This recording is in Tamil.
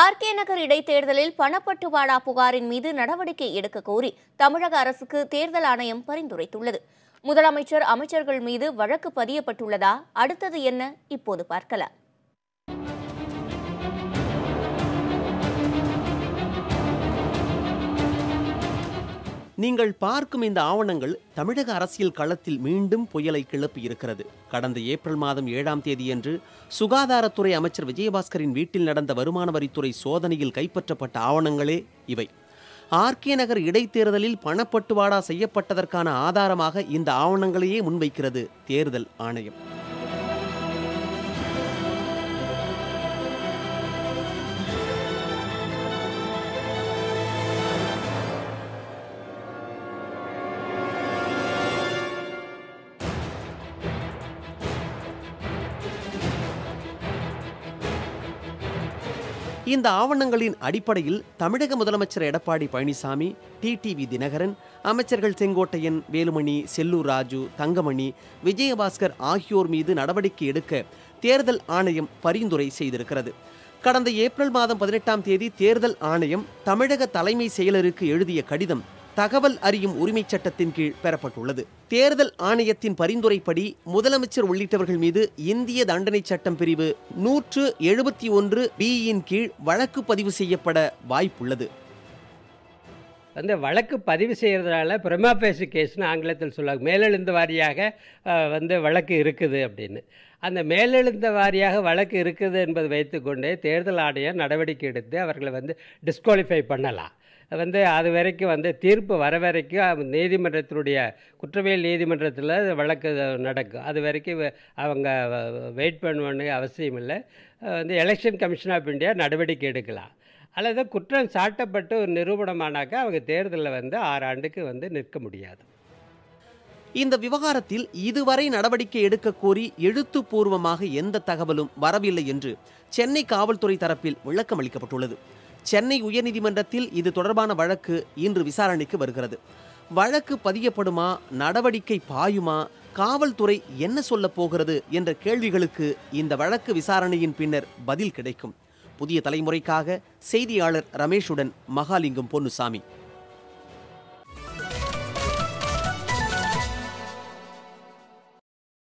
ஆர்கே நகர் இடைத்தேர்தலில் பணப்பட்டுவாடா புகாரின் மீது நடவடிக்கை எடுக்க கோரி தமிழக அரசுக்கு தேர்தல் ஆணையம் பரிந்துரைத்துள்ளது. முதலமைச்சர், அமைச்சர்கள் மீது வழக்கு பதியப்பட்டுள்ளதா? அடுத்தது என்ன? இப்போது பார்க்கலாம். நீங்கள் பார்க்கும் இந்த ஆவணங்கள் தமிழக அரசியல் களத்தில் மீண்டும் புயலை கிளப்பியிருக்கிறது. கடந்த ஏப்ரல் மாதம் 7ஆம் தேதியன்று சுகாதாரத்துறை அமைச்சர் விஜயபாஸ்கரின் வீட்டில் நடந்த வருமான வரித்துறை சோதனையில் கைப்பற்றப்பட்ட ஆவணங்களே இவை. ஆர்கே நகர் இடைத்தேர்தலில் பணப்பட்டுவாடா செய்யப்பட்டதற்கான ஆதாரமாக இந்த ஆவணங்களையே முன்வைக்கிறது தேர்தல் ஆணையம். இந்த ஆவணங்களின் அடிப்படையில் தமிழக முதலமைச்சர் எடப்பாடி பழனிசாமி, டிடிவி தினகரன், அமைச்சர்கள் செங்கோட்டையன், வேலுமணி, செல்லூர் ராஜு, தங்கமணி, விஜயபாஸ்கர் ஆகியோர் மீது நடவடிக்கை எடுக்க தேர்தல் ஆணையம் பரிந்துரை செய்திருக்கிறது. கடந்த ஏப்ரல் மாதம் 18ஆம் தேதி தேர்தல் ஆணையம் தமிழக தலைமை செயலருக்கு எழுதிய கடிதம் தகவல் அறியும் உரிமை சட்டத்தின் கீழ் பெறப்பட்டுள்ளது. தேர்தல் ஆணையத்தின் பரிந்துரைப்படி முதலமைச்சர் உள்ளிட்டவர்கள் மீது இந்திய தண்டனை சட்டம் பிரிவு 171(b) கீழ் வழக்கு பதிவு செய்யப்பட வாய்ப்புள்ளது. வழக்கு பதிவு செய்கிறதுனால பிரமா ஃபேசி கேஸ்னு ஆங்கிலத்தில் சொல்லுவாங்க. மேலெழுந்த வாரியாக வழக்கு இருக்குது அப்படின்னு. அந்த மேலெழுந்த வாரியாக வழக்கு இருக்குது என்பதை வைத்துக்கொண்டே தேர்தல் ஆணையம் நடவடிக்கை எடுத்து அவர்களை டிஸ்குவாலிஃபை பண்ணலாம். அது வரைக்கும் தீர்ப்பு வர வரைக்கும் நீதிமன்றத்தினுடைய குற்றவியல் நீதிமன்றத்தில் வழக்கு நடக்கும். அது வரைக்கும் அவங்க வெயிட் பண்ண அவசியம் இல்லை. எலெக்ஷன் கமிஷன் ஆஃப் இந்தியா நடவடிக்கை எடுக்கலாம். அல்லது குற்றம் சாட்டப்பட்டு ஒரு நிரூபணமானாக்கா அவங்க தேர்தலில் 6 ஆண்டுக்கு நிற்க முடியாது. இந்த விவகாரத்தில் இதுவரை நடவடிக்கை எடுக்க கோரி எழுத்துப்பூர்வமாக எந்த தகவலும் வரவில்லை என்று சென்னை காவல்துறை தரப்பில் விளக்கம் அளிக்கப்பட்டுள்ளது. சென்னை உயர்நீதிமன்றத்தில் இது தொடர்பான வழக்கு இன்று விசாரணைக்கு வருகிறது. வழக்கு பதியப்படுமா, நடவடிக்கை பாயுமா, காவல்துறை என்ன சொல்ல போகிறது என்ற கேள்விகளுக்கு இந்த வழக்கு விசாரணையின் பின்னர் பதில் கிடைக்கும். புதிய தலைமுறைக்காக செய்தியாளர் ரமேஷுடன் மகாலிங்கம் பொன்னுசாமி.